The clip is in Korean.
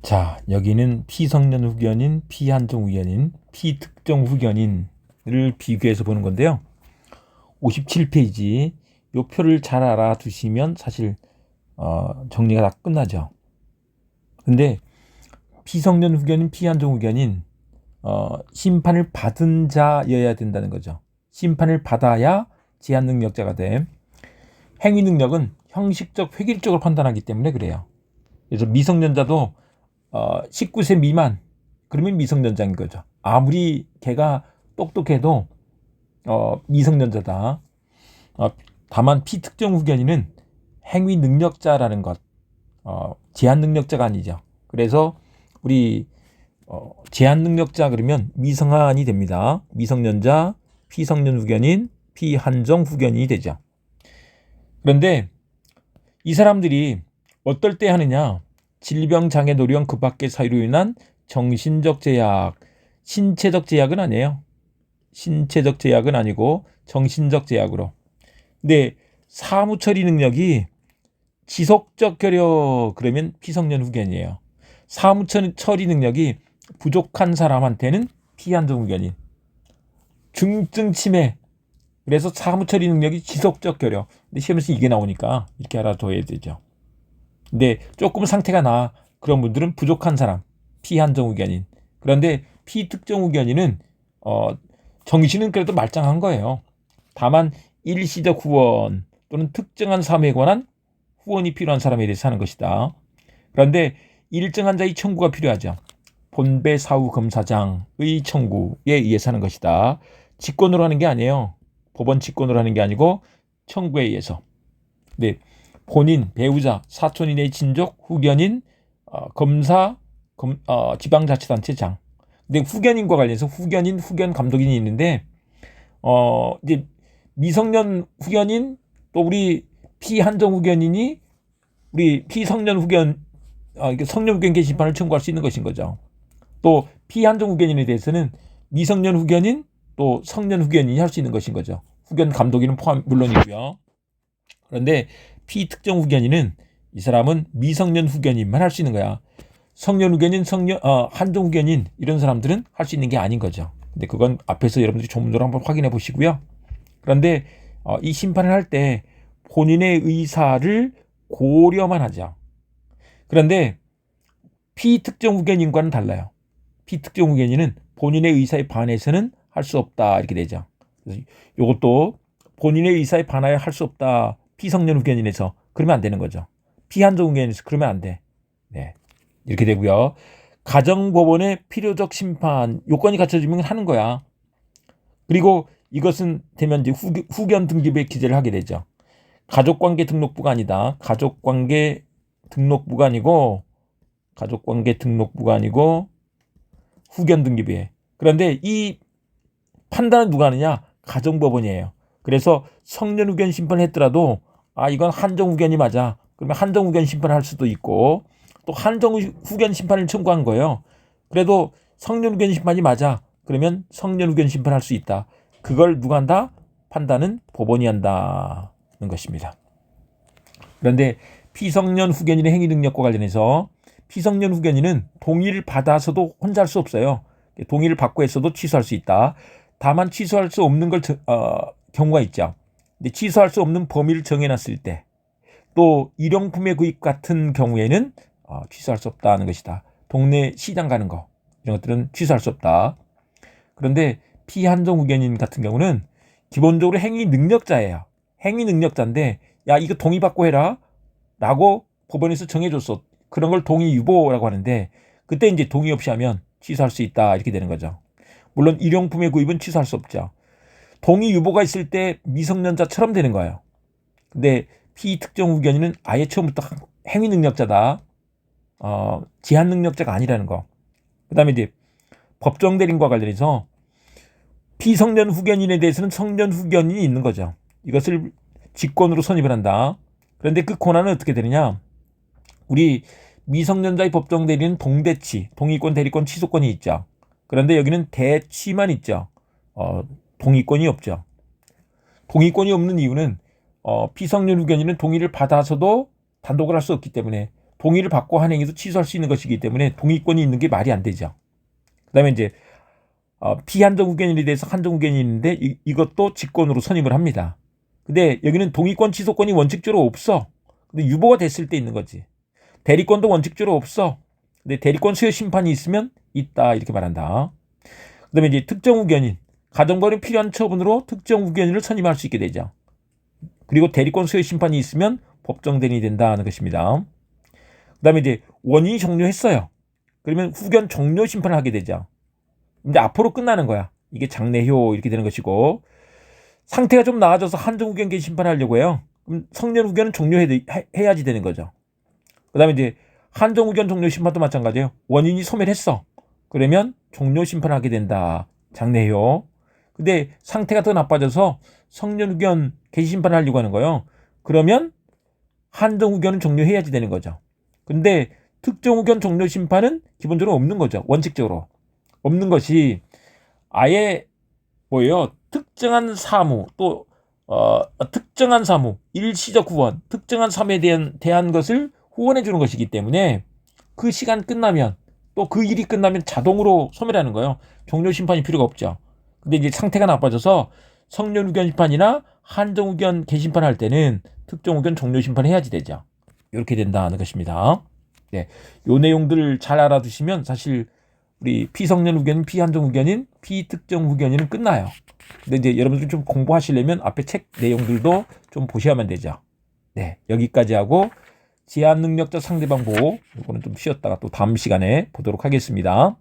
자, 여기는 피성년 후견인, 피한정 후견인, 피특정 후견인을 비교해서 보는 건데요. 57페이지 요 표를 잘 알아두시면 사실 정리가 다 끝나죠. 근데 피성년 후견인, 피한정 후견인 심판을 받은 자여야 된다는 거죠. 심판을 받아야 제한 능력자가 돼. 행위 능력은 형식적, 획일적으로 판단하기 때문에 그래요. 그래서 미성년자도 19세 미만 그러면 미성년자인 거죠. 아무리 걔가 똑똑해도 미성년자다. 다만 피특정 후견인은 행위 능력자라는 것, 제한 능력자가 아니죠. 그래서 우리 제한 능력자 그러면 미성한이 됩니다. 미성년자, 피성년 후견인, 피한정 후견인이 되죠. 그런데 이 사람들이 어떨 때 하느냐? 질병, 장애, 노령, 그 밖의 사유로 인한 정신적 제약, 신체적 제약은 아니에요. 신체적 제약은 아니고 정신적 제약으로. 근데 사무 처리 능력이 지속적 결여 그러면 피성년 후견이에요. 사무 처리 능력이 부족한 사람한테는 피한정 후견인. 중증 치매. 그래서 사무 처리 능력이 지속적 결여. 근데 시험에서 이게 나오니까 이렇게 알아둬야 되죠. 근데 조금 상태가 나아 그런 분들은 부족한 사람, 피한정 후견인. 그런데 피특정 후견인은 정신은 그래도 말짱한 거예요. 다만 일시적 후원 또는 특정한 사무에 관한 후원이 필요한 사람에 대해서 하는 것이다. 그런데 일정한 자의 청구가 필요하죠. 본배 사후 검사장의 청구에 의해서 하는 것이다. 직권으로 하는 게 아니에요. 법원 직권으로 하는 게 아니고 청구에 의해서. 네. 본인, 배우자, 사촌 이내의 친족, 후견인, 검사, 지방자치단체장. 근데 후견인과 관련해서 후견인, 후견 감독인이 있는데 이제 미성년 후견인 또 우리 피한정 후견인이 우리 피성년 후견 성년 후견 게시판을 청구할 수 있는 것인 거죠. 또 피한정 후견인에 대해서는 미성년 후견인 또 성년 후견인이 할 수 있는 것인 거죠. 후견 감독인은 포함 물론이고요. 그런데 피특정 후견인은 이 사람은 미성년 후견인만 할 수 있는 거야. 성년 후견인, 한정 후견인 이런 사람들은 할 수 있는 게 아닌 거죠. 근데 그건 앞에서 여러분들이 전문적으로 한번 확인해 보시고요. 그런데 이 심판을 할 때 본인의 의사를 고려만 하죠. 그런데 피특정 후견인과는 달라요. 피특정 후견인은 본인의 의사에 반해서는 할 수 없다 이렇게 되죠. 그래서 이것도 본인의 의사에 반하여 할 수 없다. 피성년 후견인에서 그러면 안 되는 거죠. 피한정 후견인에서 그러면 안 돼. 네. 이렇게 되고요. 가정법원의 필요적 심판 요건이 갖춰지면 하는 거야. 그리고 이것은 되면 이제 후견 등기부에 기재를 하게 되죠. 가족관계 등록부가 아니다. 가족관계 등록부가 아니고 후견 등기부에. 그런데 이 판단은 누가 하느냐? 가정법원이에요. 그래서 성년 후견 심판을 했더라도 이건 한정 후견이 맞아. 그러면 한정 후견 심판을 할 수도 있고 또 한정 후견 심판을 청구한 거예요. 그래도 성년 후견 심판이 맞아. 그러면 성년 후견 심판을 할 수 있다. 그걸 누가 한다? 판단은 법원이 한다는 것입니다. 그런데 피성년 후견인의 행위 능력과 관련해서 피성년 후견인은 동의를 받아서도 혼자 할 수 없어요. 동의를 받고 했어도 취소할 수 있다. 다만 취소할 수 없는 경우가 있죠. 근데 취소할 수 없는 범위를 정해놨을 때 또 일용품의 구입 같은 경우에는 취소할 수 없다는 것이다. 동네 시장 가는 거 이런 것들은 취소할 수 없다. 그런데 피한정 후견인 같은 경우는 기본적으로 행위 능력자예요. 행위 능력자인데 야 이거 동의받고 해라 라고 법원에서 정해줬어. 그런 걸 동의 유보라고 하는데 그때 이제 동의 없이 하면 취소할 수 있다 이렇게 되는 거죠. 물론 일용품의 구입은 취소할 수 없죠. 동의 유보가 있을 때 미성년자처럼 되는 거예요. 근데 피특정 후견인은 아예 처음부터 행위 능력자다. 제한 능력자가 아니라는 거. 그다음에 이제 법정 대리인과 관련해서 피성년 후견인에 대해서는 성년 후견인이 있는 거죠. 이것을 직권으로 선입을 한다. 그런데 그 권한은 어떻게 되느냐? 우리 미성년자의 법정 대리는 동대치, 동의권, 대리권, 취소권이 있죠. 그런데 여기는 대치만 있죠. 동의권이 없죠. 동의권이 없는 이유는 피성년 후견인은 동의를 받아서도 단독을 할 수 없기 때문에 동의를 받고 한 행위도 취소할 수 있는 것이기 때문에 동의권이 있는 게 말이 안 되죠. 그다음에 이제 피한정후견인에 대해서 한정후견이 있는데 이것도 직권으로 선임을 합니다. 근데 여기는 동의권 취소권이 원칙적으로 없어. 근데 유보가 됐을 때 있는 거지. 대리권도 원칙적으로 없어. 근데 대리권 수여 심판이 있으면 있다 이렇게 말한다. 그다음에 이제 특정후견인, 가정법원에 필요한 처분으로 특정후견인을 선임할 수 있게 되죠. 그리고 대리권 수여 심판이 있으면 법정 대리인이 된다는 것입니다. 그다음에 이제 원인이 종료했어요. 그러면 후견 종료 심판을 하게 되죠. 근데 앞으로 끝나는 거야. 이게 장래효 이렇게 되는 것이고, 상태가 좀 나아져서 한정후견 개시 심판하려고 해요. 그럼 성년후견은 종료해야지 되는 거죠. 그다음에 이제 한정후견 종료 심판도 마찬가지예요. 원인이 소멸했어. 그러면 종료 심판하게 된다. 장래효. 근데 상태가 더 나빠져서 성년후견 개시 심판을 하려고 하는 거예요. 그러면 한정후견은 종료해야지 되는 거죠. 근데 특정후견 종료 심판은 기본적으로 없는 거죠. 원칙적으로. 없는 것이 아예 뭐예요? 특정한 사무 또 특정한 사무, 일시적 후원, 특정한 사무에 대한 것을 후원해 주는 것이기 때문에 그 시간 끝나면 또 그 일이 끝나면 자동으로 소멸하는 거예요. 종료 심판이 필요가 없죠. 근데 이제 상태가 나빠져서 성년후견 심판이나 한정후견 개심판 할 때는 특정후견 종료 심판 해야지 되죠. 이렇게 된다는 것입니다. 네, 요 내용들을 잘 알아두시면 사실 우리 피성년 후견인, 피한정 후견인, 피특정 후견인은 끝나요. 근데 이제 여러분들 좀 공부하시려면 앞에 책 내용들도 좀 보셔야만 되죠. 네, 여기까지 하고 제한 능력자 상대방 보호, 이거는 좀 쉬었다가 또 다음 시간에 보도록 하겠습니다.